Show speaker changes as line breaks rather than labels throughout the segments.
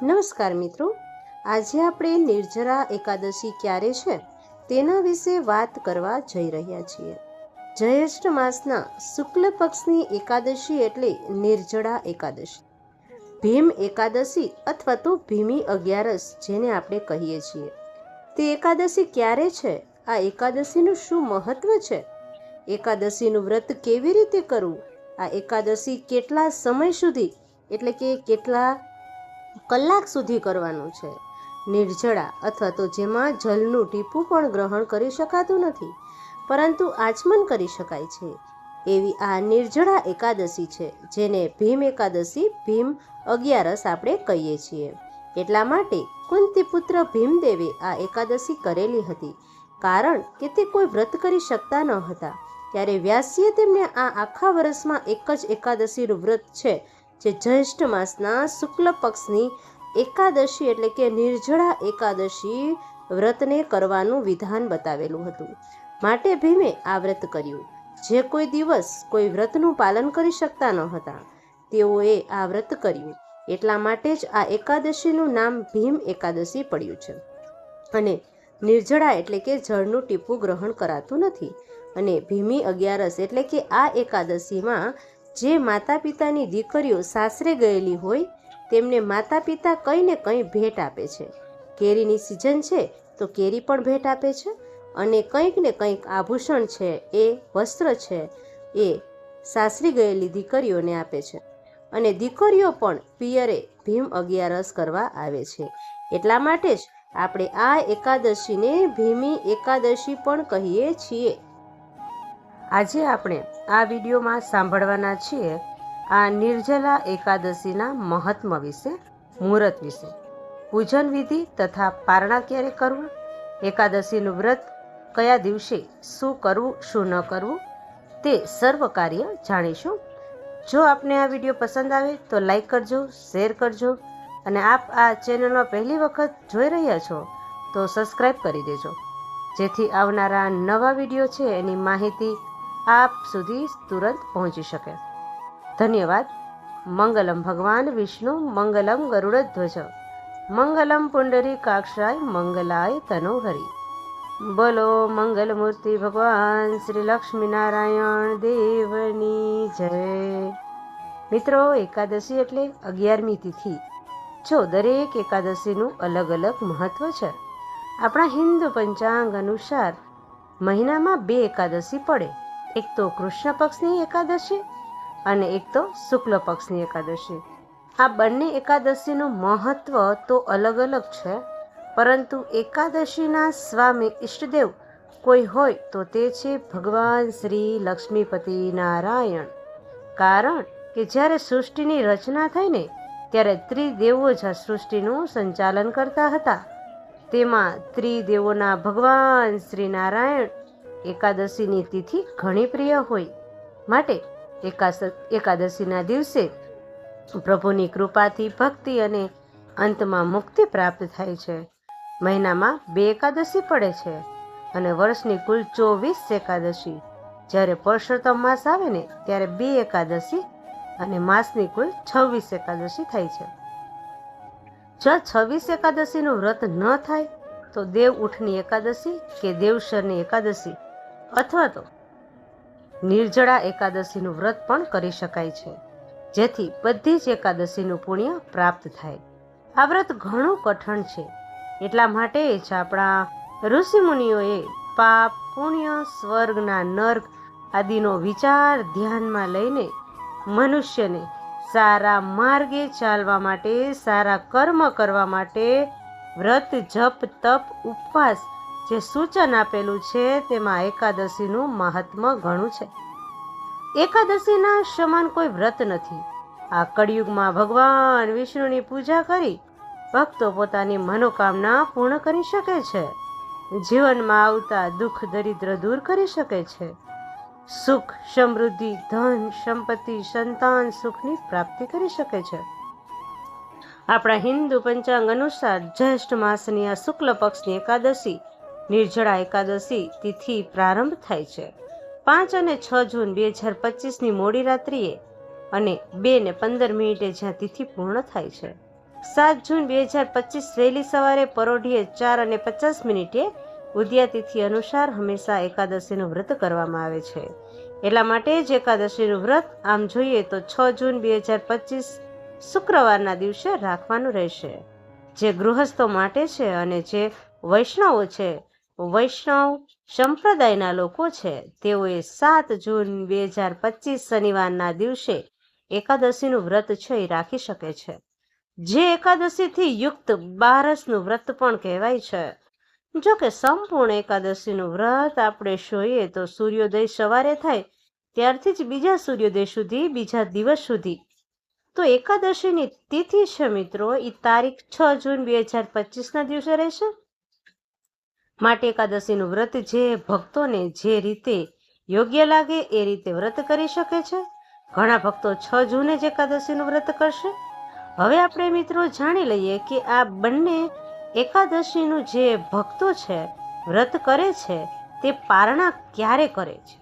નમસ્કાર મિત્રો, આજે આપણે નિર્જરા એકાદશી ક્યારે છે તેના વિશે વાત કરવા જઈ રહ્યા છીએ. જ્યેષ્ઠ માસના શુક્લ પક્ષની એકાદશી એટલે નિર્જળા એકાદશી, ભીમ એકાદશી અથવા તો ભીમી અગિયારસ જેને આપણે કહીએ છીએ. તે એકાદશી ક્યારે છે? આ એકાદશીનું શું મહત્વ છે? એકાદશીનું વ્રત કેવી રીતે કરવું? આ એકાદશી કેટલા સમય સુધી એટલે કે કેટલા કલાક સુધી કરવાનું છે? નિર્જળા અથવા તો જેમાં જલનું ટીપું પણ ગ્રહણ કરી શકાતું નથી પરંતુ આચમન કરી શકાય છે એવી આ નિર્જળા એકાદશી છે, જેને ભીમ એકાદશી, ભીમ અગિયારસ આપણે કહીએ છીએ. એટલા માટે કુંતી પુત્ર ભીમદેવે આ એકાદશી કરેલી હતી, કારણ કે તે કોઈ વ્રત કરી શકતા ન હતા. ત્યારે વ્યાસીએ તેમને આ આખા વર્ષમાં એક જ એકાદશીનું વ્રત છે, જે જ્યેષ્ઠ માસના શુક્લ પક્ષની એકાદશી એટલે કે નિર્જળા એકાદશી વ્રતને કરવાનું વિધાન બતાવેલું હતું. માટે ભીમે આ વ્રત કર્યું. જે કોઈ દિવસ કોઈ વ્રતનું પાલન કરી શકતા ન હતા તેઓએ આ વ્રત કર્યું. એટલા માટે જ આ એકાદશીનું નામ ભીમ એકાદશી પડ્યું છે. અને નિર્જળા એટલે કે જળનું ટીપું ગ્રહણ કરાતું નથી. અને ભીમી અગિયારસ એટલે કે આ એકાદશીમાં જે માતા પિતાની દીકરીઓ સાસરે ગયેલી હોય તેમને માતા પિતા કંઈ ને કંઈ ભેટ આપે છે. કેરીની સિઝન છે તો કેરી પણ ભેટ આપે છે, અને કંઈક ને કંઈક આભૂષણ છે, એ વસ્ત્ર છે, એ સાસરી ગયેલી દીકરીઓને આપે છે. અને દીકરીઓ પણ પિયરે ભીમ અગિયારસ કરવા આવે છે. એટલા માટે જ આપણે આ એકાદશીને ભીમી એકાદશી પણ કહીએ છીએ. આજે આપણે આ વિડીયોમાં સાંભળવાના છીએ આ નિર્જલા એકાદશીના મહાત્મ્ય વિશે, મુહૂર્ત વિશે, પૂજન વિધિ તથા પારણા ક્યારે કરવું, એકાદશીનું વ્રત કયા દિવસે શું કરવું શું ન કરવું, તે સર્વ કાર્ય જાણીશું. જો આપને આ વિડીયો પસંદ આવે તો લાઈક કરજો, શેર કરજો, અને આપ આ ચેનલમાં પહેલી વખત જોઈ રહ્યા છો તો સબસ્ક્રાઈબ કરી દેજો, જેથી આવનારા નવા વિડીયો છે એની માહિતી આપ સુધી તુરંત પહોંચી શકે. ધન્યવાદ. મંગલમ ભગવાન વિષ્ણુ, મંગલમ ગરુડધ્વજ, મંગલમ પુંડરીકાક્ષાય, મંગલાય તનોહરી. બોલો મંગલ મૂર્તિ ભગવાન શ્રી લક્ષ્મીનારાયણ દેવની જય. મિત્રો, એકાદશી એટલે 11મી તિથિ. જો દરેક એકાદશીનું અલગ અલગ મહત્વ છે. આપણા હિન્દુ પંચાંગ અનુસાર મહિનામાં 2 એકાદશી પડે, એક તો કૃષ્ણ પક્ષની એકાદશી અને એક તો શુક્લ પક્ષની એકાદશી. આ બંને એકાદશીનું મહત્વ તો અલગ અલગ છે, પરંતુ એકાદશીના સ્વામી ઈષ્ટદેવ કોઈ હોય તો તે છે ભગવાન શ્રી લક્ષ્મીપતિ નારાયણ. કારણ કે જ્યારે સૃષ્ટિની રચના થઈ ને ત્યારે ત્રિદેવો જ આ સૃષ્ટિનું સંચાલન કરતા હતા. તેમાં ત્રિદેવોના ભગવાન શ્રી નારાયણ એકાદશીની તિથિ ઘણી પ્રિય હોય. માટે એકાદશીના દિવસે પ્રભુની કૃપાથી ભક્તિ અને અંતમાં મુક્તિ પ્રાપ્ત થાય છે. મહિનામાં 2 એકાદશી પડે છે અને વર્ષની કુલ 24 એકાદશી. જ્યારે પુરુષોત્તમ માસ આવે ને ત્યારે 2 એકાદશી અને માસની કુલ 26 એકાદશી થાય છે. જો 26 એકાદશીનું વ્રત ન થાય તો દેવ ઉઠની એકાદશી કે દેવશરની એકાદશી અથવા તો નિર્જળા એકાદશીનું વ્રત પણ કરી શકાય છે, જેથી બધી જ એકાદશીનું પુણ્ય પ્રાપ્ત થાય. આ વ્રત ઘણું કઠણ છે. એટલા માટે જ આપણા ઋષિમુનિઓએ પાપ, પુણ્ય, સ્વર્ગના નર્ક આદિનો વિચાર ધ્યાનમાં લઈને મનુષ્યને સારા માર્ગે ચાલવા માટે, સારા કર્મ કરવા માટે વ્રત, જપ, તપ, ઉપવાસ જે સૂચન આપેલું છે તેમાં એકાદશીનું મહાત્મ્ય ઘણું છે. એકાદશીના સમાન કોઈ વ્રત નથી. આ કળિયુગમાં ભગવાન વિષ્ણુની પૂજા કરી ભક્તો પોતાની મનોકામના પૂર્ણ કરી શકે છે, જીવનમાં આવતા દુઃખ દરિદ્ર દૂર કરી શકે છે, સુખ, સમૃદ્ધિ, ધન, સંપત્તિ, સંતાન સુખની પ્રાપ્તિ કરી શકે છે. આપણા હિન્દુ પંચાંગ અનુસાર જ્યેષ્ઠ માસની આ શુક્લ પક્ષની એકાદશી નિર્જળા એકાદશી તિથિ પ્રારંભ થાય છે 5 અને 6 જૂન 2025ની મોડી રાત્રિએ અને 2 ને 15 મિનિટે જ્યાં તિથિ પૂર્ણ થાય છે. 7 જૂન 2025 વહેલી સવારે પરોઢીએ 4:50 ઉદયાતિથિ અનુસાર હંમેશા એકાદશીનું વ્રત કરવામાં આવે છે. એટલા માટે જ એકાદશીનું વ્રત આમ જોઈએ તો 6 જૂન 2025 શુક્રવારના દિવસે રાખવાનું રહેશે. જે ગૃહસ્થો માટે છે અને જે વૈષ્ણવો છે, વૈષ્ણવ સંપ્રદાયના લોકો છે, તેઓએ 7 જૂન 2025 શનિવારના દિવસે એકાદશીનું વ્રત છે એ રાખી શકે છે. જે એકાદશીથી યુક્ત બારસનું વ્રત પણ કહેવાય છે. જો કે સંપૂર્ણ એકાદશીનું વ્રત આપણે જોઈએ તો સૂર્યોદય સવારે થાય ત્યારથી જ બીજા સૂર્યોદય સુધી, બીજા દિવસ સુધી. તો એકાદશીની તિથિ છે મિત્રો, એ તારીખ 6 જૂન 2025ના દિવસે રહેશે. માટે એકાદશીનું વ્રત જે ભક્તોને જે રીતે યોગ્ય લાગે એ રીતે વ્રત કરી શકે છે. ઘણા ભક્તો 6 જૂને જ એકાદશીનું વ્રત કરશે. હવે આપણે મિત્રો જાણી લઈએ કે આ બંને એકાદશીનું જે ભક્તો છે વ્રત કરે છે તે પારણા ક્યારે કરે છે.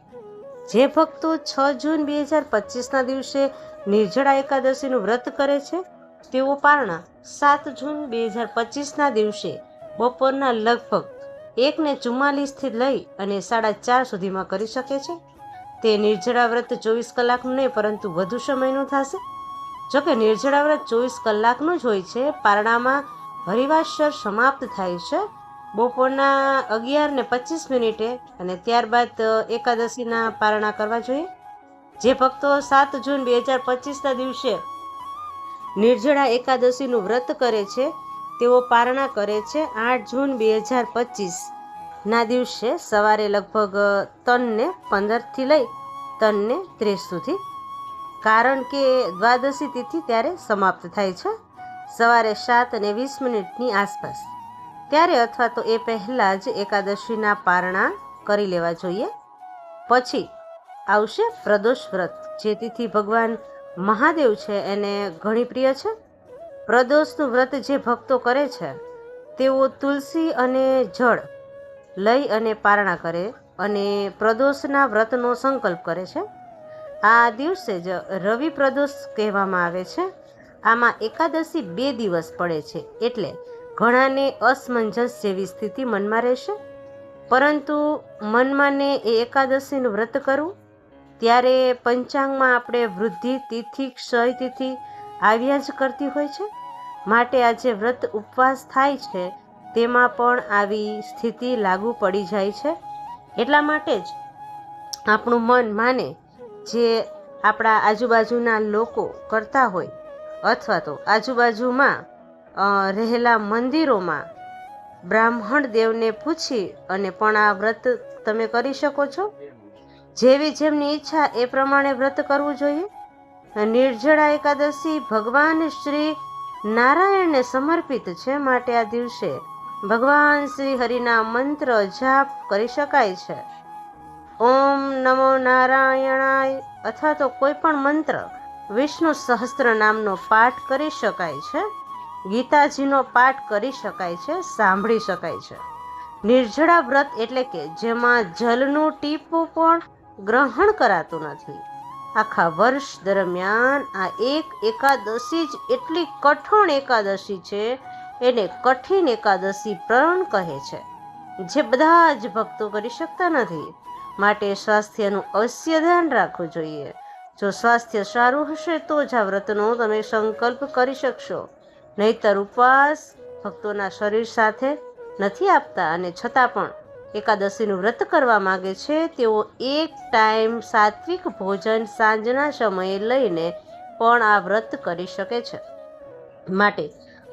જે ભક્તો 6 જૂન 2025ના દિવસે નિર્જળા એકાદશીનું વ્રત કરે છે તેઓ પારણા 7 જૂન 2025ના દિવસે બપોરના લગભગ 1:44 લઈ અને 4:30 સુધીમાં કરી શકે છે. તે નિર્જળા વ્રત 24 કલાકનું નહીં પરંતુ વધુ સમયનું થશે. જોકે નિર્જળા વ્રત 24 કલાકનું જ હોય છે. પારણામાં હરિવાસર સમાપ્ત થાય છે બપોરના 11:25 અને ત્યારબાદ એકાદશીના પારણા કરવા જોઈએ. જે ભક્તો 7 જૂન 2025ના દિવસે નિર્જળા એકાદશીનું વ્રત કરે છે તેઓ પારણા કરે છે 8 જૂન 2025ના દિવસે સવારે લગભગ 3:15 લઈ 3:30 સુધી. કારણ કે દ્વાદશી તિથિ ત્યારે સમાપ્ત થાય છે સવારે 7:20ની આસપાસ. ત્યારે અથવા તો એ પહેલાં જ એકાદશીના પારણા કરી લેવા જોઈએ. પછી આવશે પ્રદોષ વ્રત, જે તિથિ ભગવાન મહાદેવ છે એને ઘણી પ્રિય છે. પ્રદોષનું વ્રત જે ભક્તો કરે છે તેઓ તુલસી અને જળ લઈ અને પારણા કરે અને પ્રદોષના વ્રતનો સંકલ્પ કરે છે. આ દિવસે જ રવિ પ્રદોષ કહેવામાં આવે છે. આમાં એકાદશી 2 દિવસ પડે છે એટલે ઘણાને અસમંજસ જેવી સ્થિતિ મનમાં રહેશે. પરંતુ મનમાં એ એકાદશીનું વ્રત કરવું ત્યારે પંચાંગમાં આપણે વૃદ્ધિ તિથિ, ક્ષય તિથિ આવ્યા જ કરતી હોય છે. માટે આ જે વ્રત ઉપવાસ થાય છે તેમાં પણ આવી સ્થિતિ લાગુ પડી જાય છે. એટલા માટે જ આપણું મન માને જે આપણા આજુબાજુના લોકો કરતા હોય અથવા તો આજુબાજુમાં રહેલા મંદિરોમાં બ્રાહ્મણ દેવને પૂછી અને પણ આ વ્રત તમે કરી શકો છો. જેવી જેમની ઈચ્છા એ પ્રમાણે વ્રત કરવું જોઈએ. નિર્જળા એકાદશી ભગવાન શ્રી નારાયણને સમર્પિત છે. માટે આ દિવસે ભગવાન શ્રી હરિના મંત્ર જાપ કરી શકાય છે. ઓમ નમો નારાયણાય અથવા તો કોઈ પણ મંત્ર, વિષ્ણુ સહસ્ત્ર નામનો પાઠ કરી શકાય છે. ગીતાજીનો પાઠ કરી શકાય છે, સાંભળી શકાય છે. નિર્જળા વ્રત એટલે કે જેમાં જલનું ટીપું પણ ગ્રહણ કરાતું નથી. આખા વર્ષ દરમિયાન આ એક એકાદશી જ એટલી કઠણ એકાદશી છે, એને કઠિન એકાદશી પણ કહે છે, જે બધા જ ભક્તો કરી શકતા નથી. માટે સ્વાસ્થ્યનું અવશ્ય ધ્યાન રાખવું જોઈએ. જો સ્વાસ્થ્ય સારું હશે તો જ આ વ્રતનો તમે સંકલ્પ કરી શકશો. નહીતર ઉપવાસ ભક્તોના શરીર સાથે નથી આપતા અને છતાં પણ એકાદશીનું વ્રત કરવા માગે છે તેઓ એક ટાઈમ સાત્વિક ભોજન સાંજના સમયે લઈને પણ આ વ્રત કરી શકે છે. માટે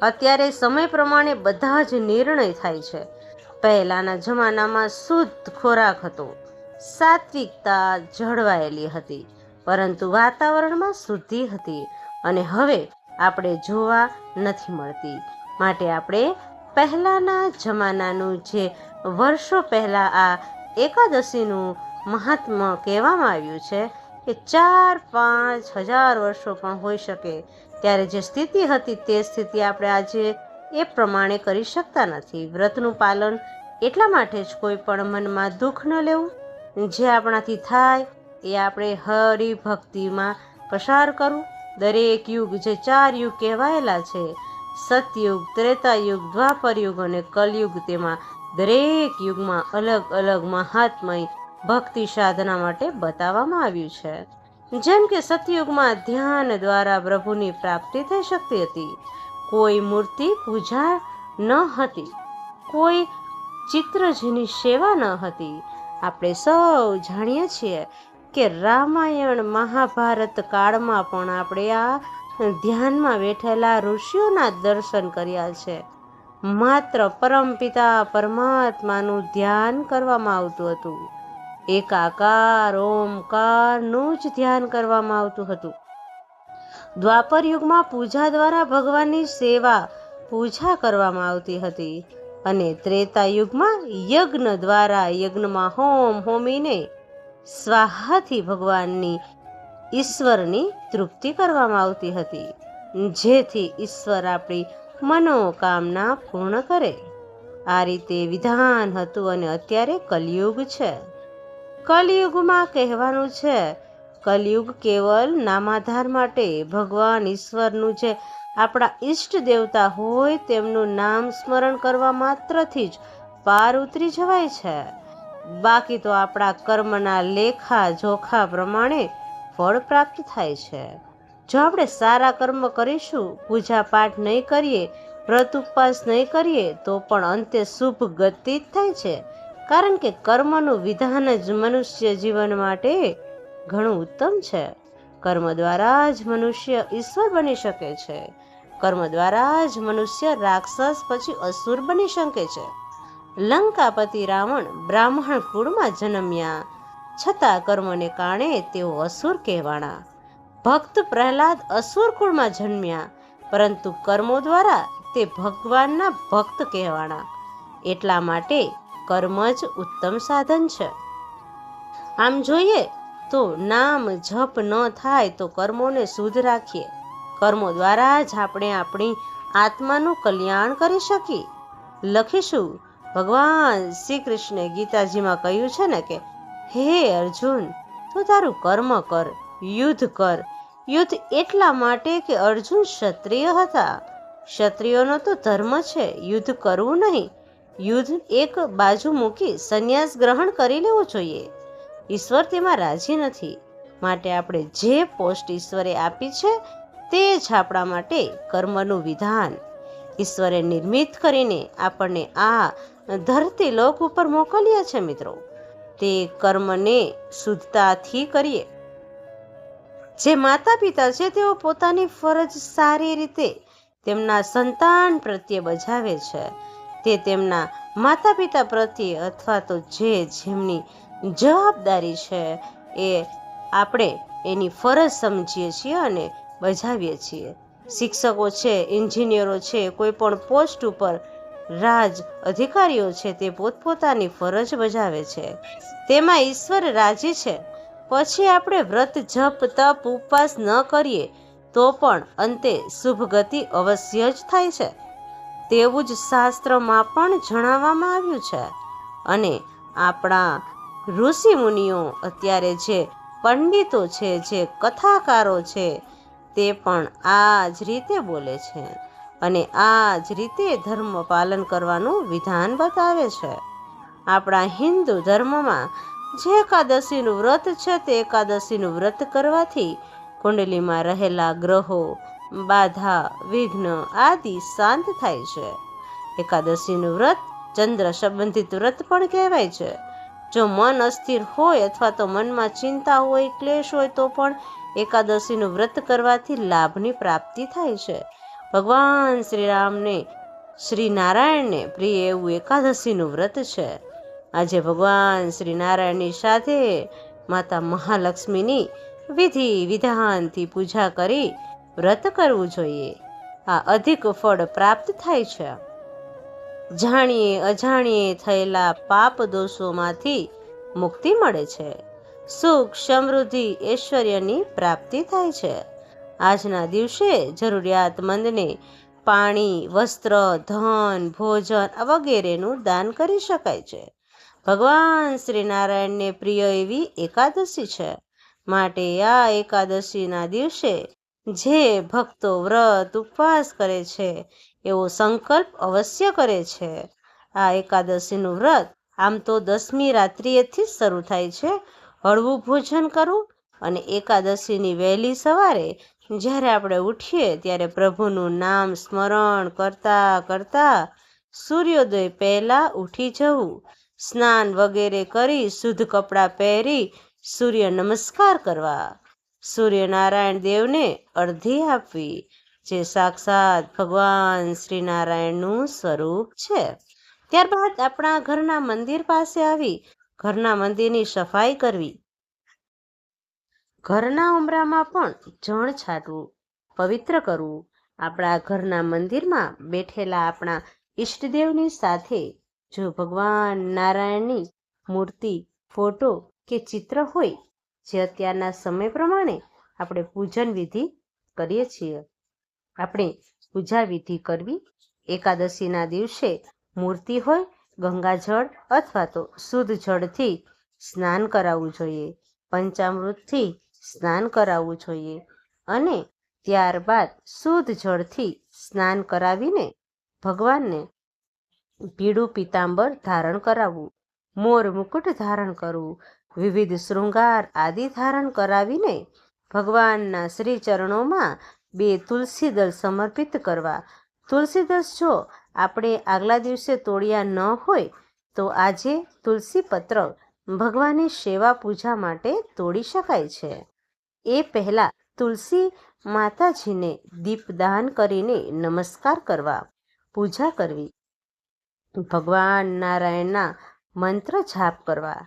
અત્યારે સમય પ્રમાણે બધા જ નિર્ણય થાય છે. પહેલાના જમાનામાં શુદ્ધ ખોરાક હતો, સાત્વિકતા જળવાયેલી હતી, પરંતુ વાતાવરણમાં શુદ્ધિ હતી અને હવે આપણે જોવા નથી મળતી. માટે આપણે પહેલાના જમાનાનું જે વર્ષો પહેલાં આ એકાદશીનું મહાત્મ્ય કહેવામાં આવ્યું છે કે 4-5 હજાર વર્ષો પણ હોઈ શકે, ત્યારે જે સ્થિતિ હતી તે સ્થિતિ આપણે આજે એ પ્રમાણે કરી શકતા નથી. વ્રતનું પાલન એટલા માટે જ કોઈ પણ મનમાં દુઃખ ન લેવું. જે આપણાથી થાય એ આપણે હરિભક્તિમાં પસાર કરવું. દરેક યુગ જે 4 યુગ કહેવાયેલા છે સતયુગ, ત્રેતાયુગ, દ્વાપરયુગ અને કલયુગ, તેમાં દરેક યુગમાં અલગ અલગ મહાત્મય ભક્તિ સાધના માટે બતાવવામાં આવ્યું છે. જેમ કે સતયુગમાં ધ્યાન દ્વારા પ્રભુની પ્રાપ્તિ થઈ શકતી હતી. કોઈ મૂર્તિ પૂજા ન હતી, કોઈ ચિત્રજીની સેવા ન હતી. આપણે સૌ જાણીએ છીએ કે રામાયણ મહાભારત કાળમાં પણ આપણે આ ધ્યાનમાં બેઠેલા ઋષિઓના દર્શન કર્યા છે. માત્ર પરમપિતા પરમાત્માનું ધ્યાન કરવામાં આવતું હતું. એકાકાર ઓમકારનું જ ધ્યાન કરવામાં આવતું હતું. દ્વાપર યુગમાં પૂજા દ્વારા ભગવાનની સેવા પૂજા કરવામાં આવતી હતી અને ત્રેતા યુગમાં યજ્ઞ દ્વારા યજ્ઞમાં હોમ હોમીને સ્વાહાથી ભગવાનની ઈશ્વરની તૃપ્તિ કરવામાં આવતી હતી, જેથી ઈશ્વર આપણી મનોકામના પૂર્ણ કરે. આ રીતે વિધાન હતું અને અત્યારે કલયુગ છે. કલયુગમાં કહેવાનું છે, કલયુગ કેવલ નામાધાર માટે ભગવાન ઈશ્વરનું જે આપણા ઈષ્ટ દેવતા હોય તેમનું નામ સ્મરણ કરવા માત્રથી જ પાર ઉતરી જવાય છે. બાકી તો આપણા કર્મના લેખા જોખા પ્રમાણે ફળ પ્રાપ્ત થાય છે. જો આપણે સારા કર્મ કરીશું, પૂજા પાઠ નહીં કરીએ, વ્રત ઉપવાસ નહીં કરીએ તો પણ અંતે શુભ ગતિ જ થાય છે. કારણ કે કર્મનું વિધાન જ મનુષ્ય જીવન માટે ઘણું ઉત્તમ છે. કર્મ દ્વારા જ મનુષ્ય ઈશ્વર બની શકે છે. કર્મ દ્વારા જ મનુષ્ય રાક્ષસ પછી અસુર બની શકે છે. લંકાપતિ રાવણ બ્રાહ્મણ કુળમાં જન્મ્યા, છતાં કર્મને કારણે તેઓ અસુર કહેવાણા. ભક્ત પ્રહલાદ અસુર કુળમાં જન્મ્યા, પરંતુ કર્મો દ્વારા તે ભગવાનના ભક્ત કહેવાણા. એટલા માટે કર્મ જ ઉત્તમ સાધન છે. આમ જોઈએ તો નામ જપ ન થાય તો કર્મોને શુદ્ધ રાખીએ. કર્મો દ્વારા જ આપણે આપણી આત્માનું કલ્યાણ કરી શકીએ. લખીશું, ભગવાન શ્રી કૃષ્ણે ગીતાજીમાં કહ્યું છે ને કે હે અર્જુન, તું તારું કર્મ કર, યુદ્ધ કર. યુદ્ધ એટલા માટે કે અર્જુન ક્ષત્રિય હતા. ક્ષત્રિયોનો તો ધર્મ છે યુદ્ધ કરવું નહીં. યુદ્ધ એક બાજુ મૂકી સંન્યાસ ગ્રહણ કરી લેવું જોઈએ. ઈશ્વર તેમાં રાજી નથી. માટે આપણે જે પોસ્ટ ઈશ્વરે આપી છે તે જ આપણા માટે કર્મનું વિધાન. ઈશ્વરે નિર્મિત કરીને આપણને આ ધરતી લોક ઉપર મોકલ્યા છે મિત્રો. તે કર્મને શુદ્ધતાથી કરીએ. જે માતા પિતા છે તેઓ પોતાની ફરજ સારી રીતે તેમના સંતાન પ્રત્યે બજાવે છે. તે તેમના માતા પિતા પ્રત્યે અથવા તો જેમની જવાબદારી છે એ આપણે એની ફરજ સમજીએ છીએ અને બજાવીએ છીએ. શિક્ષકો છે, એન્જિનિયરો છે, કોઈ પણ પોસ્ટ ઉપર રાજ અધિકારીઓ છે, તે પોતપોતાની ફરજ બજાવે છે. તેમાં ઈશ્વર રાજી છે. પછી આપણે વ્રત જપ તપ ઉપવાસ ન કરીએ તો પણ અંતે શુભ ગતિ અવશ્ય જ થાય છે. તેવું જ શાસ્ત્રમાં પણ જણાવવામાં આવ્યું છે. અને આપણા ઋષિ મુનિઓ, અત્યારે જે પંડિતો છે, જે કથાકારો છે, તે પણ આ જ રીતે બોલે છે અને આ જ રીતે ધર્મ પાલન કરવાનું વિધાન બતાવે છે. આપણા હિન્દુ ધર્મમાં જે એકાદશીનું વ્રત છે તે એકાદશીનું વ્રત કરવાથી કુંડલીમાં રહેલા ગ્રહો, બાધા, વિઘ્ન આદિ શાંત થાય છે. એકાદશીનું વ્રત ચંદ્ર સંબંધિત વ્રત પણ કહેવાય છે. જો મન અસ્થિર હોય અથવા તો મનમાં ચિંતા હોય, ક્લેશ હોય તો પણ એકાદશીનું વ્રત કરવાથી લાભની પ્રાપ્તિ થાય છે. ભગવાન શ્રી રામને, શ્રી નારાયણને પ્રિય એવું એકાદશીનું વ્રત છે. આજે ભગવાન શ્રી નારાયણની સાથે માતા મહાલક્ષ્મીની વિધિ વિધાનથી પૂજા કરી વ્રત કરવું જોઈએ. આ અધિક ફળ પ્રાપ્ત થાય છે. જાણીએ અજાણીએ થયેલા પાપ દોષોમાંથી મુક્તિ મળે છે. સુખ, સમૃદ્ધિ, ઐશ્વર્યની પ્રાપ્તિ થાય છે. આજના દિવસે જરૂરિયાતમંદને પાણી, વસ્ત્ર, ધન, ભોજન વગેરેનું દાન કરી શકાય છે. ભગવાન શ્રી નારાયણને પ્રિય એવી એકાદશી છે. માટે આ એકાદશીના દિવસે જે ભક્તો વ્રત ઉપવાસ કરે છે એવો સંકલ્પ અવશ્ય કરે છે. આ એકાદશીનું વ્રત આમ તો 10મી રાત્રિએથી જ શરૂ થાય છે. હળવું ભોજન કરવું અને એકાદશીની વહેલી સવારે જ્યારે આપણે ઉઠીએ ત્યારે પ્રભુનું નામ સ્મરણ કરતા કરતા સૂર્યોદય પહેલા ઉઠી જવું, સ્નાન વગેરે કરી શુદ્ધ કપડાં પહેરી સૂર્ય નમસ્કાર કરવા, સૂર્યનારાયણ દેવને અર્ધી આપવી, જે સાક્ષાત ભગવાન શ્રી નારાયણનું સ્વરૂપ છે. ત્યારબાદ આપણા ઘરના મંદિર પાસે આવી ઘરના મંદિરની સફાઈ કરવી, ઘરના ઉંબરામાં પણ જળ છાંટવું, પવિત્ર કરવું. આપણા ઘરના મંદિરમાં બેઠેલા આપણા ઈષ્ટદેવની સાથે જો ભગવાન નારાયણની મૂર્તિ, ફોટો કે ચિત્ર હોય, જે અત્યારના સમય પ્રમાણે આપણે પૂજન વિધિ કરીએ છીએ, આપણે પૂજા વિધિ કરવી. એકાદશીના દિવસે મૂર્તિ હોય ગંગાજળ અથવા તો શુદ્ધ જળથી સ્નાન કરાવવું જોઈએ, પંચામૃતથી સ્નાન કરાવવું જોઈએ અને ત્યારબાદ શુદ્ધ જળથી સ્નાન કરાવીને ભગવાનને પીળું પીતાંબર ધારણ કરાવવું, મોર મુકુટ ધારણ કરવું, વિવિધ શૃંગાર આદિ ધારણ કરાવીને ભગવાનના શ્રી ચરણોમાં 2 તુલસી દળ સમર્પિત કરવા. તુલસી દળ જો આપણે આગલા દિવસે તોડ્યા ન હોય તો આજે તુલસી પત્ર ભગવાનની સેવા પૂજા માટે તોડી શકાય છે. એ પહેલા તુલસી માતાજીને દીપદાન કરીને નમસ્કાર કરવા, પૂજા કરવી, ભગવાન નારાયણના મંત્ર જાપ કરવા.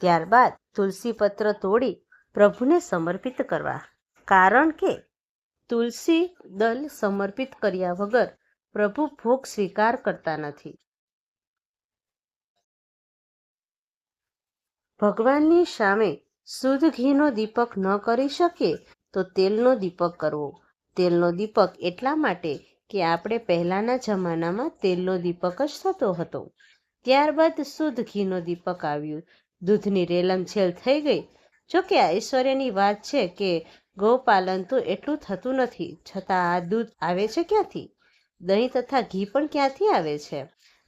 ત્યારબાદ તુલસી પત્ર તોડી પ્રભુને સમર્પિત કરવા, કારણ કે તુલસી દળ સમર્પિત કર્યા વગર પ્રભુ ભોગ સ્વીકાર કરતા નથી. ભગવાનની સામે શુદ્ધ ઘીનો દીપક ન કરી શકીએ તો તેલનો દીપક કરવો. તેલનો દીપક એટલા માટે કે આપણે પહેલાના જમાનામાં તેલનો દીપક જ થતો હતો. ત્યારબાદ શુદ્ધ ઘીનો દીપક આવ્યું, દૂધની રેલમછેલ થઈ ગઈ. જોકે આ ઐશ્વર્યની વાત છે કે ગૌપાલન તો એટલું થતું નથી, છતાં આ દૂધ આવે છે ક્યાંથી? દહીં તથા ઘી પણ ક્યાંથી આવે છે?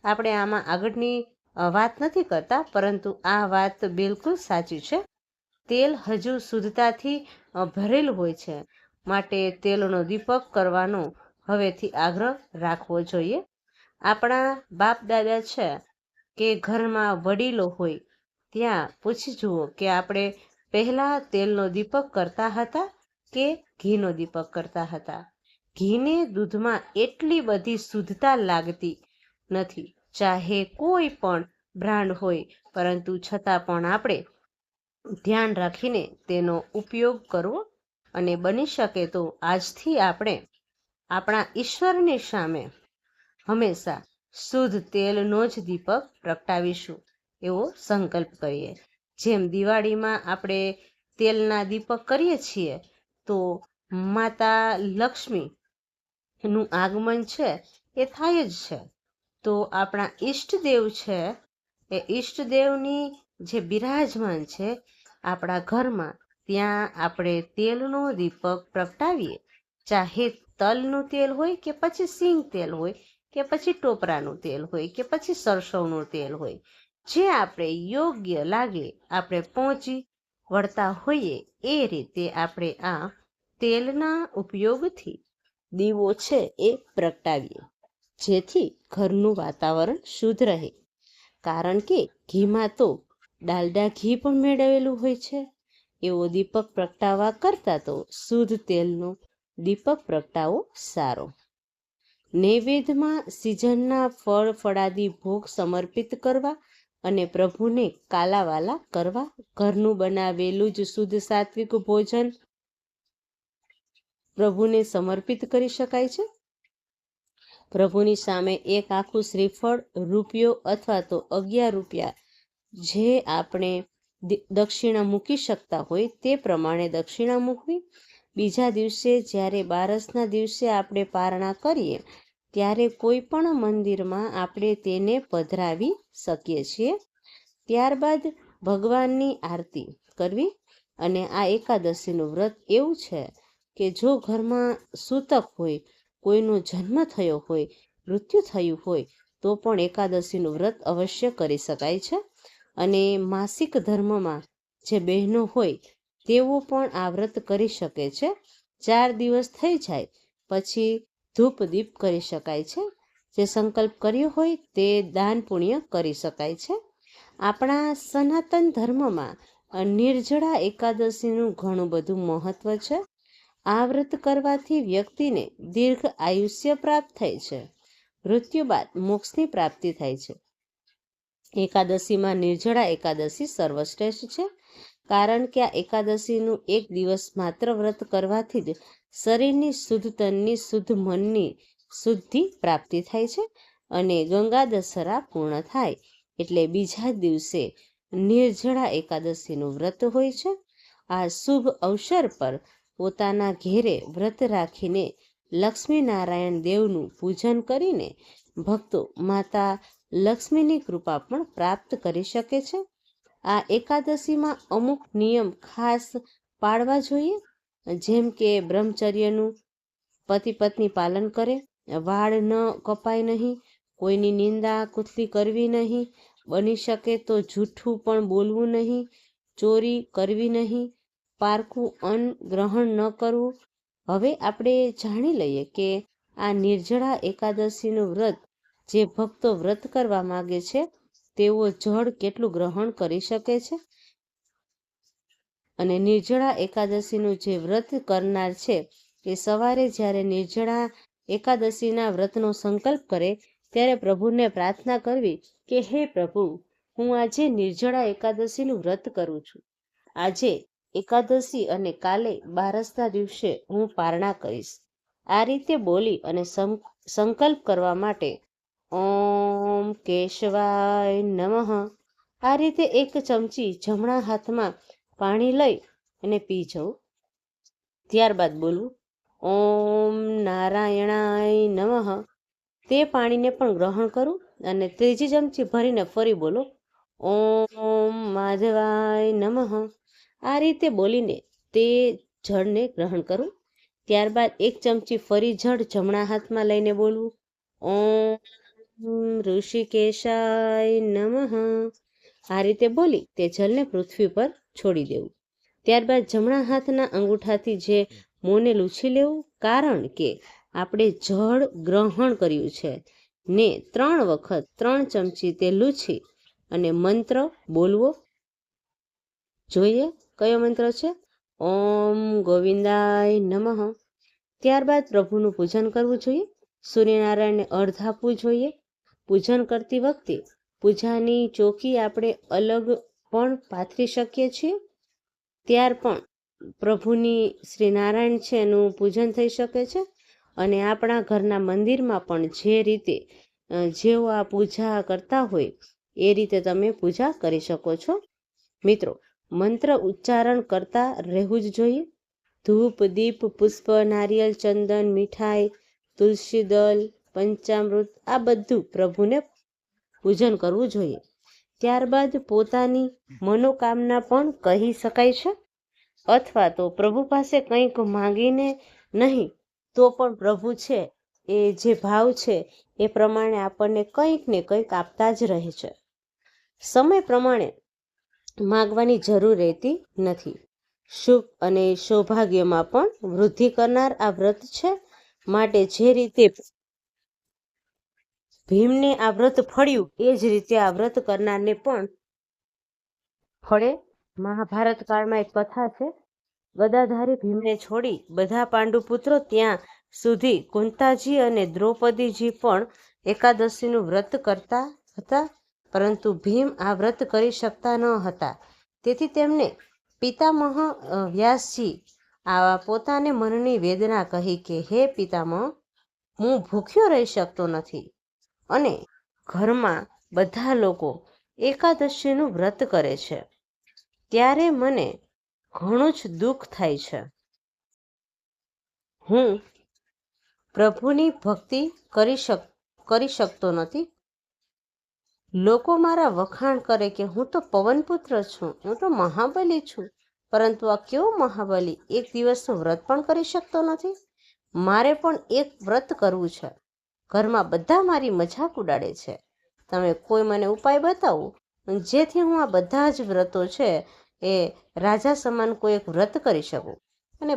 આપણે આમાં આગળની વાત નથી કરતા, પરંતુ આ વાત બિલકુલ સાચી છે. તેલ હજુ શુદ્ધતાથી ભરેલું હોય છે, માટે તેલનો દીપક કરવાનો હવેથી આગ્રહ રાખવો જોઈએ. આપણા બાપ દાદા છે કે ઘરમાં વડીલો હોય ત્યાં પૂછી જુઓ કે આપણે પહેલા તેલનો દીપક કરતા હતા કે ઘીનો દીપક કરતા હતા. ઘીને દૂધમાં એટલી બધી શુદ્ધતા લાગતી નથી, ચાહે કોઈ પણ બ્રાન્ડ હોય, પરંતુ છતાં પણ આપણે ધ્યાન રાખીને તેનો ઉપયોગ કરવો અને બની શકે તો આજથી આપણે આપણા ઈશ્વરની સામે હંમેશા શુદ્ધ તેલનો જ દીપક પ્રગટાવીશું એવો સંકલ્પ કરીએ. જેમ દિવાળીમાં આપણે તેલના દીપક કરીએ છીએ તો માતા લક્ષ્મીનું આગમન છે એ થાય જ છે. તો આપણા ઈષ્ટદેવ છે એ ઈષ્ટદેવની જે બિરાજમાન છે આપણા ઘરમાં, ત્યાં આપણે તેલનો દીપક પ્રગટાવીએ. ચાહે તલનું તેલ હોય કે પછી સિંગ તેલ હોય કે પછી ટોપરાનું તેલ હોય કે પછી સરસવનું તેલ હોય, જે આપણે યોગ્ય લાગે આપણે પહોંચી વળતા હોઈએ એ રીતે આપણે આ તેલના ઉપયોગથી દીવો છે એ પ્રગટાવીએ, જેથી ઘરનું વાતાવરણ શુદ્ધ રહે. કારણ કે ઘીમાં તો ડાલડા ઘી પણ મેળવેલું હોય છે. એવો દીપક પ્રગટાવવા કરતાં તો શુદ્ધ તેલનો દીપક પ્રગટાવો સારો. નૈવેદ્યમાં સિઝનના ફળ ફળાદી ભોગ સમર્પિત કરવા અને પ્રભુને કાલાવાલા કરવા. ઘરનું બનાવેલું જ શુદ્ધ સાત્વિક ભોજન પ્રભુને સમર્પિત કરી શકાય છે. પ્રભુની સામે એક આખું શ્રીફળ, રૂપિયો અથવા તો 11 રૂપિયા જે આપણે દક્ષિણા મૂકી શકતા હોય તે પ્રમાણે દક્ષિણા મૂકવી. બીજા દિવસે જ્યારે બારસના દિવસે આપણે પારણા કરીએ ત્યારે કોઈ પણ મંદિરમાં આપણે તેને પધરાવી શકીએ છીએ. ત્યારબાદ ભગવાનની આરતી કરવી. અને આ એકાદશીનું વ્રત એવું છે કે જો ઘરમાં સૂતક હોય, કોઈનો જન્મ થયો હોય, મૃત્યુ થયું હોય તો પણ એકાદશીનું વ્રત અવશ્ય કરી શકાય છે. અને માસિક ધર્મમાં જે બહેનો હોય તેઓ પણ આ વ્રત કરી શકે છે. 4 દિવસ થઈ જાય પછી ધૂપ દીપ કરી શકાય છે. જે સંકલ્પ કર્યો હોય તે દાન પુણ્ય કરી શકાય છે. આપણા સનાતન ધર્મમાં નિર્જળા એકાદશીનું ઘણું બધું મહત્વ છે. આ વ્રત કરવાથી વ્યક્તિને દીર્ઘ આયુષ્ય પ્રાપ્ત થાય છે. મૃત્યુ બાદ મોક્ષની પ્રાપ્તિ થાય છે. એકાદશીમાં નિર્જળા એકાદશી સર્વશ્રેષ્ઠ છે, કારણ કે આ એકાદશીનું એક દિવસ માત્ર વ્રત કરવાથી જ શરીરની શુદ્ધ તનની શુદ્ધ મનની શુદ્ધિ પ્રાપ્તિ થાય છે અને ગંગા દશેરા પૂર્ણ થાય એટલે બીજા દિવસે નિર્જળા એકાદશીનું વ્રત હોય છે. આ શુભ અવસર પર પોતાના ઘેરે વ્રત રાખીને લક્ષ્મી નારાયણ દેવનું પૂજન કરીને ભક્તો માતા લક્ષ્મીની કૃપા પણ પ્રાપ્ત કરી શકે છે. આ એકાદશીમાં અમુક નિયમ ખાસ પાળવા જોઈએ, જેમ કે બ્રહ્મચર્યનું પતિ પત્ની પાલન કરે, વાળ ન કપાય નહીં, કોઈની નિંદા કુથલી કરવી નહીં, બની શકે તો જૂઠું પણ બોલવું નહીં, ચોરી કરવી નહીં, પારકું અન્ન ગ્રહણ ન કરવું. હવે આપણે જાણી લઈએ કે આ નિર્જળા એકાદશીનું વ્રત જે ભક્તો વ્રત કરવા માગે છે તેઓ જળ કેટલું ગ્રહણ કરી શકે છે. અને નિર્જળા એકાદશીનું જે વ્રત કરનાર છે એ સવારે જ્યારે નિર્જળા એકાદશીના વ્રતનો સંકલ્પ કરે ત્યારે પ્રભુને પ્રાર્થના કરવી કે હે પ્રભુ, હું આજે નિર્જળા એકાદશીનું વ્રત કરું છું. આજે એકાદશી અને કાલે બારસના દિવસે હું પારણા કરીશ. આ રીતે બોલી અને સંકલ્પ કરવા માટે ઓમ કેશવાય નમઃ આ રીતે 1 ચમચી જમણા હાથમાં પાણી લઈ અને પી જવું. ત્યારબાદ બોલવું ઓમ નારાયણાય નમઃ. તે પાણીને પણ ગ્રહણ કરું અને 3જી ચમચી ભરીને ફરી બોલો ઓમ માધવાય નમઃ. આ રીતે બોલીને તે જળને ગ્રહણ કરું. ત્યારબાદ 1 ચમચી ફરી જળ જમણા હાથમાં લઈને બોલવું ઓમ ઋષિકેશાય નમઃ. આ રીતે બોલી તે જલને પૃથ્વી પર છોડી દેવું. ત્યારબાદ જમણા હાથના અંગૂઠાથી જે મોંને લૂછી લેવું, કારણ કે આપણે જળ ગ્રહણ કર્યું છે ને 3 વખત 3 ચમચી તે લૂછી અને મંત્ર બોલવો જોઈએ. કયો મંત્ર છે? ઓમ ગોવિંદાય નમઃ. ત્યારબાદ પ્રભુનું પૂજન કરવું જોઈએ. સૂર્યનારાયણને અર્ઘ આપવું જોઈએ. પૂજન કરતી વખતે પૂજાની ચોકી આપણે અલગ પણ પાથરી શકીએ છીએ. ત્યાર પણ પ્રભુની શ્રી નારાયણ છે એનું પૂજન થઈ શકે છે. અને આપણા ઘરના મંદિરમાં પણ જે રીતે જેઓ આ પૂજા કરતા હોય એ રીતે તમે પૂજા કરી શકો છો. મિત્રો, મંત્ર ઉચ્ચારણ કરતા રહેવું જ જોઈએ. ધૂપ દીપ પુષ્પ નારિયેલ ચંદન મીઠાઈ તુલસી દલ પંચામૃત આ બધું પ્રભુને પૂજન કરવું જોઈએ. ત્યારબાદ પોતાની મનોકામના પણ કહી શકાય છે, અથવા તો પ્રભુ પાસે કંઈક માંગીને નહીં તો પણ પ્રભુ છે એ જે ભાવ છે એ પ્રમાણે આપણને કંઈક ને કંઈક આપતા જ રહે છે. સમય પ્રમાણે માગવાની જરૂર રહેતી નથી. શુભ અને સૌભાગ્યમાં પણ વૃદ્ધિ કરનાર આ વ્રત છે. માટે જે રીતે ભીમને આ વ્રત ફળ્યું એ જ રીતે આ વ્રત કરનારને પણ ફળે. મહાભારત કાળમાં એક કથા છે. ગદાધારી ભીમને છોડી બધા પાંડુપુત્રો ત્યાં સુધી કુંતાજી અને દ્રૌપદીજી પણ એકાદશીનું વ્રત કરતા હતા, પરંતુ ભીમ આ વ્રત કરી શકતા ન હતા. તેથી તેમને પિતામહ વ્યાસજી આ પોતાને મનની વેદના કહી કે હે પિતામહ, હું ભૂખ્યો રહી શકતો નથી અને ઘરમાં બધા લોકો એકાદશીનું વ્રત કરે છે, ત્યારે મને ઘણું જ દુઃખ થાય છે. હું પ્રભુની ભક્તિ કરી શકતો નથી. લોકો મારા વખાણ કરે કે હું તો પવનપુત્ર છું, હું તો મહાબલી છું, પરંતુ આ કેવો મહાબલી એક દિવસનું વ્રત પણ કરી શકતો નથી. મારે પણ એક વ્રત કરવું છે. ઘરમાં બધા મારી મજાક ઉડાડે છે. તમે કોઈ મને ઉપાય બતાવો જેથી હું આ બધા જ વ્રતો છે એ રાજા સમાન કોઈ એક વ્રત કરી શકું અને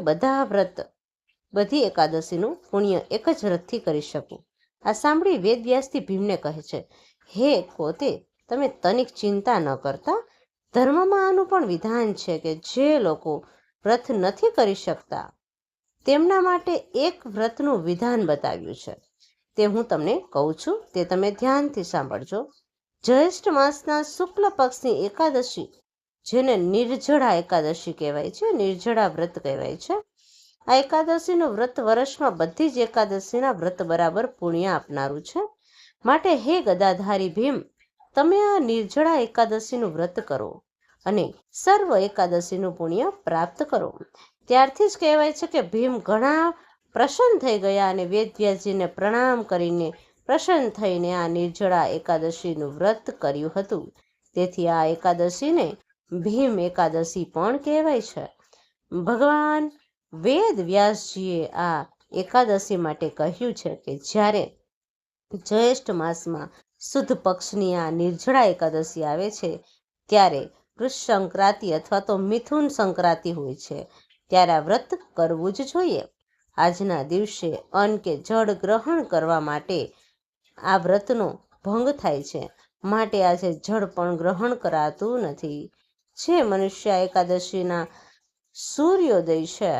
બધી એકાદશીનું પુણ્ય એક જ વ્રતથી કરી શકું. આ સાંભળી વેદવ્યાસથી ભીમને કહે છે, હે કોતે, તમે તનિક ચિંતા ન કરતા. ધર્મમાં આનું પણ વિધાન છે કે જે લોકો વ્રત નથી કરી શકતા તેમના માટે એક વ્રતનું વિધાન બતાવ્યું છે. તે હું તમને કહું છું, તે તમે ધ્યાનથી સાંભળજો. જ્યેષ્ઠ માસના શુક્લ પક્ષની એકાદશી, જેને નિર્જળા એકાદશી કહેવાય છે, નિર્જળા વ્રત કહેવાય છે. આ એકાદશીનું વ્રત વર્ષમાં બધી જ એકાદશીના વ્રત બરાબર પુણ્ય આપનારું છે. માટે હે ગદાધારી ભીમ, તમે આ નિર્જળા એકાદશીનું વ્રત કરો અને સર્વ એકાદશીનું પુણ્ય પ્રાપ્ત કરો. ત્યારથી જ કહેવાય છે કે ભીમ ઘણા પ્રસન્ન થઈ ગયા અને વેદવ્યાસજીને પ્રણામ કરીને પ્રસન્ન થઈને આ નિર્જળા એકાદશીનું વ્રત કર્યું હતું. તેથી આ એકાદશીને ભીમ એકાદશી પણ કહેવાય છે. ભગવાન વેદ વ્યાસજીએ આ એકાદશી માટે કહ્યું છે કે જ્યારે જ્યેષ્ઠ માસમાં શુદ્ધ પક્ષની આ નિર્જળા એકાદશી આવે છે ત્યારે કૃષ સંક્રાંતિ અથવા તો મિથુન સંક્રાંતિ હોય છે, ત્યારે આ વ્રત કરવું જ જોઈએ. આજના દિવસે અન્ન કે જળ ગ્રહણ કરવા માટે આ વ્રતનો ભંગ થાય છે, માટે આજે જળ પણ ગ્રહણ કરાતું નથી. જે મનુષ્ય એકાદશીના સૂર્યોદય છે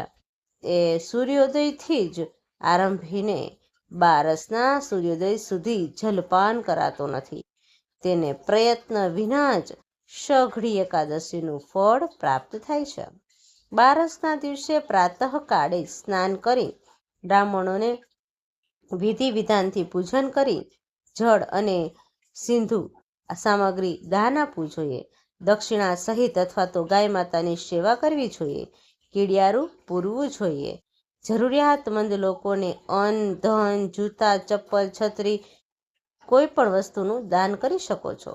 એ સૂર્યોદયથી જ આરંભીને બારસના સૂર્યોદય સુધી જલપાન કરાતો નથી, તેને પ્રયત્ન વિના જ સઘળી એકાદશીનું ફળ પ્રાપ્ત થાય છે. બારસના દિવસે પ્રાતઃકાળે સ્નાન કરી બ્રાહ્મણોને વિધિ વિધાનથી પૂજન કરી જળ અને સિંધુ સામગ્રી દાન આપવું જોઈએ. દક્ષિણા સહિત અથવા તો ગાય માતાની સેવા કરવી જોઈએ. કીડિયારું પૂરવું જોઈએ. જરૂરિયાતમંદ લોકોને અન્ન, ધન, જૂતા, ચપ્પલ, છત્રી કોઈ પણ વસ્તુનું દાન કરી શકો છો.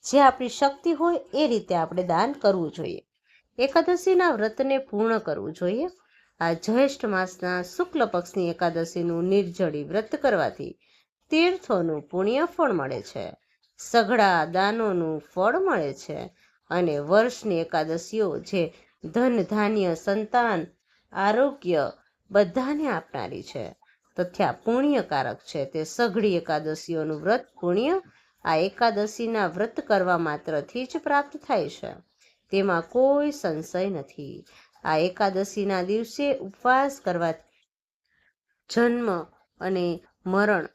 જે આપણી શક્તિ હોય એ રીતે આપણે દાન કરવું જોઈએ. એકાદશીના વ્રતને પૂર્ણ કરવું જોઈએ. આ જ્યેષ્ઠ માસના શુક્લ પક્ષની એકાદશીનું નિર્જળી વ્રત કરવાથી તીર્થોનું પુણ્ય ફળ મળે છે, સઘળા દાનોનું ફળ મળે છે અને વર્ષની એકાદશીઓ જે ધન, ધાન્ય, સંતાન, આરોગ્ય બધાને આપનારી છે તથા પુણ્યકારક છે. તે સઘળી એકાદશીઓનું વ્રત પુણ્ય આ એકાદશીના વ્રત કરવા માત્રથી જ પ્રાપ્ત થાય છે, તેમાં કોઈ સંશય નથી. આ એકાદશીના દિવસે ઉપવાસ કરવાથી જન્મ અને મરણ,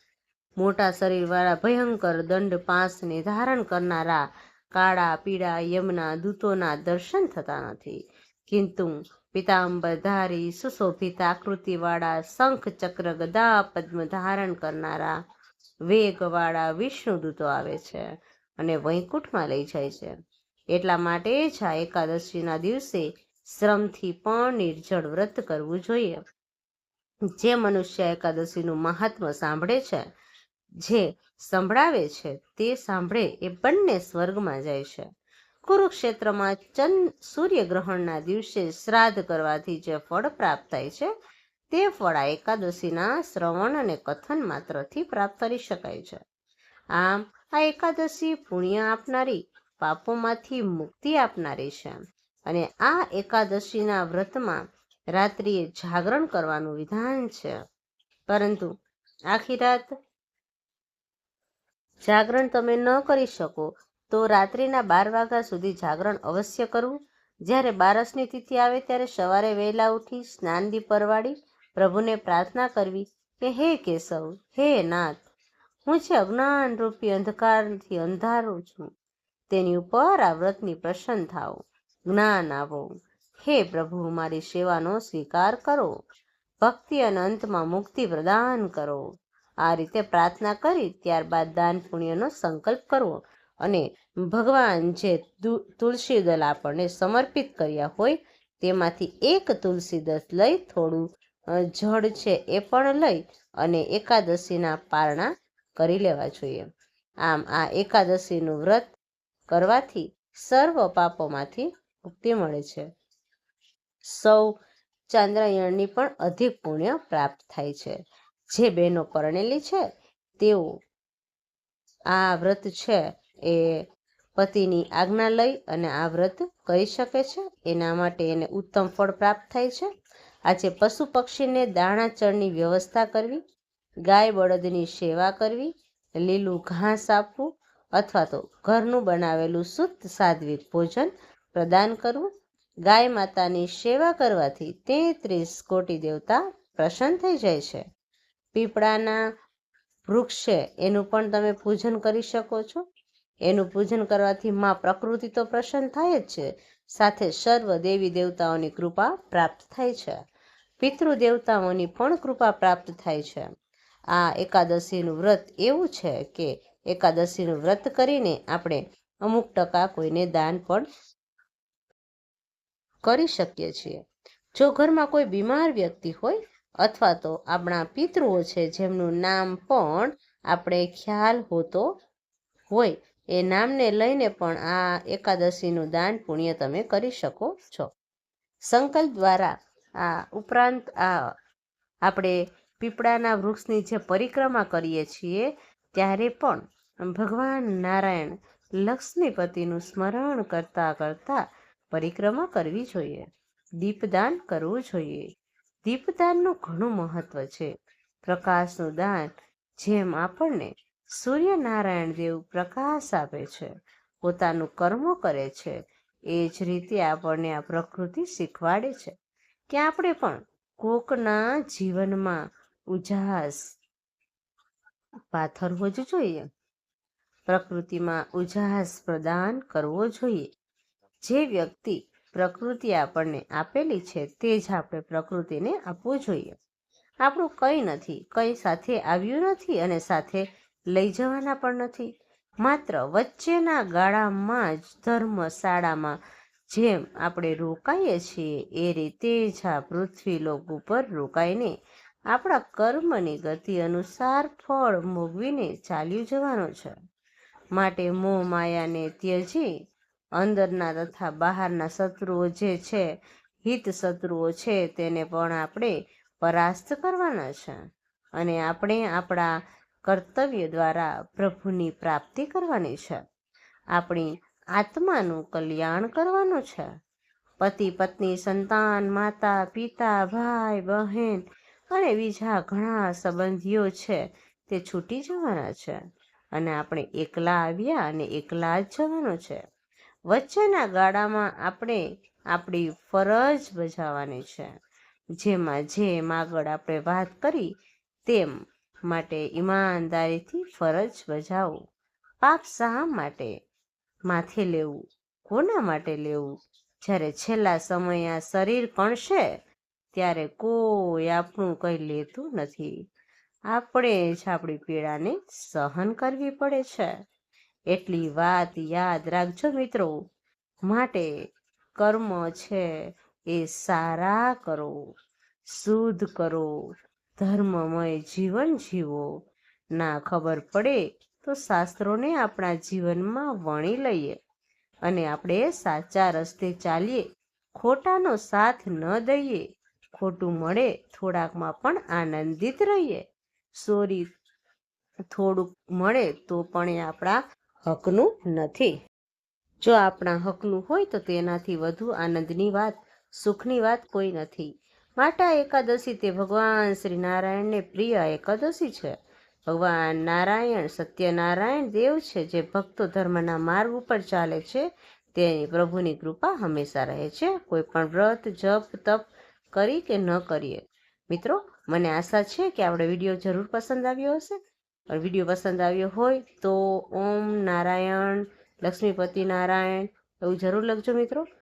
મોટા શરીરવાળા ભયંકર દંડ પાંસને ધારણ કરનારા કાળા પીળા યમના દૂતોના દર્શન થતા નથી, કિંતુ પીતાંબરધારી સુશોભિત આકૃતિવાળા શંખ ચક્ર ગદા પદ્મ ધારણ કરનારા વેગવાળા વિષ્ણુદૂતો આવે છે અને વૈકુંઠમાં લઈ જાય છે. એટલા માટે જ આ એકાદશીના દિવસે શ્રમથી પણ નિર્જળ વ્રત કરવું જોઈએ. જે મનુષ્ય એકાદશીનું મહાત્મ્ય સાંભળે છે, જે સંભળાવે છે તે સાંભળે એ બંને સ્વર્ગમાં જાય છે. કુરુક્ષેત્રમાં સૂર્યગ્રહણના દિવસે શ્રાદ્ધ કરવાથી જે ફળ પ્રાપ્ત થાય છે તે ફળ આ એકાદશીના શ્રવણ અને કથન માત્રથી પ્રાપ્ત કરી શકાય છે. આમ આ એકાદશી પુણ્ય આપનારી, પાપોમાંથી મુક્તિ આપનારી છે અને આ એકાદશીના વ્રતમાં રાત્રિએ જાગરણ કરવાનું વિધાન છે. પરંતુ આખી રાત જાગરણ તમે ન કરી શકો તો રાત્રિના 12 વાગ્યા સુધી જાગરણ અવશ્ય કરવું. જ્યારે બારસની તિથિ આવે ત્યારે સવારે વહેલા ઉઠી સ્નાનદી પરવાડી પ્રભુને પ્રાર્થના કરવી કે હે કેશવ, હે નાથ, હું જે અજ્ઞાનરૂપી અંધકારથી અંધારું છું તેની ઉપર આ વ્રતની પ્રસન્ન થાઓ, જ્ઞાન આવો. હે પ્રભુ, મારી સેવાનો સ્વીકાર કરો, ભક્તિ અને અંતમાં મુક્તિ પ્રદાન કરો. આ રીતે પ્રાર્થના કરી ત્યારબાદ દાન પુણ્યનો સંકલ્પ કરવો અને ભગવાન જે તુલસી દળ આપણને સમર્પિત કર્યા હોય તેમાંથી એક તુલસી દળ લઈ, થોડું જળ છે એ પણ લઈ અને એકાદશીના પારણા કરી લેવા જોઈએ. આમ આ એકાદશીનું વ્રત કરવાથી સર્વ પાપોમાંથી મુક્તિ મળે છે. સૌ ચાંદ્રાયણની પણ અધિક પુણ્ય પ્રાપ્ત થાય છે. જે બહેનો પરણેલી છે તેઓ આ વ્રત છે એ પતિની આજ્ઞા લઈ અને આ વ્રત કરી શકે છે. એના માટે એને ઉત્તમ ફળ પ્રાપ્ત થાય છે. આજે પશુ પક્ષીને દાણા ચણની વ્યવસ્થા કરવી, ગાય બળદની સેવા કરવી, લીલું ઘાસ આપવું અથવા તો ઘરનું બનાવેલું શુદ્ધ સાત્વિક ભોજન પ્રદાન કરવું. ગાય માતાની સેવા કરવાથી 33 કોટી દેવતા પ્રસન્ન થઈ જાય છે. પીપળાના વૃક્ષ છે એનું પણ તમે પૂજન કરી શકો છો. એનું પૂજન કરવાથી માં પ્રકૃતિ તો પ્રસન્ન થાય જ છે, સાથે સર્વ દેવી દેવતાઓની કૃપા પ્રાપ્ત થાય છે. પિતૃ દેવતાઓની પણ કૃપા પ્રાપ્ત થાય છે. આ એકાદશીનું વ્રત એવું છે કે એકાદશીનું વ્રત કરીને આપણે અમુક ટકા કોઈને દાન પણ કરી શકીએ છીએ. જો ઘરમાં કોઈ બીમાર વ્યક્તિ હોય અથવા તો આપણા પિતૃઓ છે જેમનું નામ પણ આપણે ખ્યાલ હોતો હોય, એ નામને લઈને પણ આ એકાદશીનું દાન પુણ્ય તમે કરી શકો છો. સંકલ્પ દ્વારા આ ઉપરાંત આપણે પીપળાના વૃક્ષની જે પરિક્રમા કરીએ છીએ ત્યારે પણ ભગવાન નારાયણ લક્ષ્મીપતિનું સ્મરણ કરતા કરતા પરિક્રમા કરવી જોઈએ. દીપદાન કરવું જોઈએ. દીપદાનનું ઘણું મહત્વ છે. પ્રકાશનું દાન, જેમ આપણને સૂર્યનારાયણ દેવ પ્રકાશ આપે છે, પોતાનું કર્મો કરે છે, એ જ રીતે આપણને આ પ્રકૃતિ શીખવાડે છે કે આપણે પણ કોકના જીવનમાં ઉજાસ પાથરવો જ જોઈએ. પ્રકૃતિમાં ઉજાસ પ્રદાન કરવો જોઈએ. જે વ્યક્તિ પ્રકૃતિ આપણને આપેલી છે તે જ આપણે પ્રકૃતિને આપવું જોઈએ. આપણું કંઈ નથી, કંઈ સાથે આવ્યું નથી અને સાથે લઈ જવાના પણ નથી. માત્ર વચ્ચેના ગાળામાં જ ધર્મશાળામાં જેમ આપણે રોકાઈએ છીએ એ રીતે જ આ પૃથ્વીલોક ઉપર રોકાઈને આપણા કર્મની ગતિ અનુસાર ફળ ભોગવીને ચાલ્યું જવાનું છે. માટે મોહ માયાને ત્યજી અંદરના તથા બહારના શત્રુઓ જે છે, હિત શત્રુઓ છે, તેને પણ આપણે પરાસ્ત કરવાના છે અને આપણે આપણા કર્તવ્ય દ્વારા પ્રભુની પ્રાપ્તિ કરવાની છે. આપણી આત્માનું કલ્યાણ કરવાનું છે. પતિ પત્ની, સંતાન, માતા પિતા, ભાઈ બહેન અને બીજા ઘણા સંબંધીઓ છે તે છૂટી જવાના છે અને આપણે એકલા આવ્યા અને એકલા જ જવાનું છે. વચ્ચેના ગાળામાં આપણે આપણી ફરજ બજાવવાની છે. જેમ આગળ આપણે વાત કરી તેમ માટે ઈમાનદારીથી ફરજ બજાવો. પાપ શા માટે માથે લેવું, કોના માટે લેવું? જ્યારે છેલ્લા સમયે આ શરીર કણશે ત્યારે કોઈ આપણું કંઈ લેતું નથી. આપણે જ આપણી પીડાને સહન કરવી પડે છે. એટલી વાત યાદ રાખજો મિત્રો. માટે કર્મ છે એ સારા કરો, શુદ્ધ કરો, ધર્મમય જીવન જીવો. ના ખબર પડે તો શાસ્ત્રોને આપણા જીવનમાં વણી લઈએ અને આપણે સાચા રસ્તે ચાલીએ. ખોટાનો સાથ ન દઈએ. ખોટું મળે થોડાકમાં પણ આનંદિત રહીએ. સોરી થોડુંક મળે તો પણ એ આપણા હકનું નથી. જો આપણા હકનું હોય તો તેનાથી વધુ આનંદની વાત, સુખની વાત કોઈ નથી. માટે આ એકાદશી તે ભગવાન શ્રી નારાયણને પ્રિય એકાદશી છે. ભગવાન નારાયણ સત્યનારાયણ દેવ છે, જે ભક્તો ધર્મના માર્ગ ઉપર ચાલે છે તેની પ્રભુની કૃપા હંમેશા રહે છે, કોઈ પણ વ્રત જપ તપ કરી કે ન કરીએ. મિત્રો, મને આશા છે કે આપણે વિડીયો જરૂર પસંદ આવ્યો હશે. વિડીયો પસંદ આવ્યો હોય તો ઓમ નારાયણ લક્ષ્મીપતિ નારાયણ એવું જરૂર લખજો મિત્રો.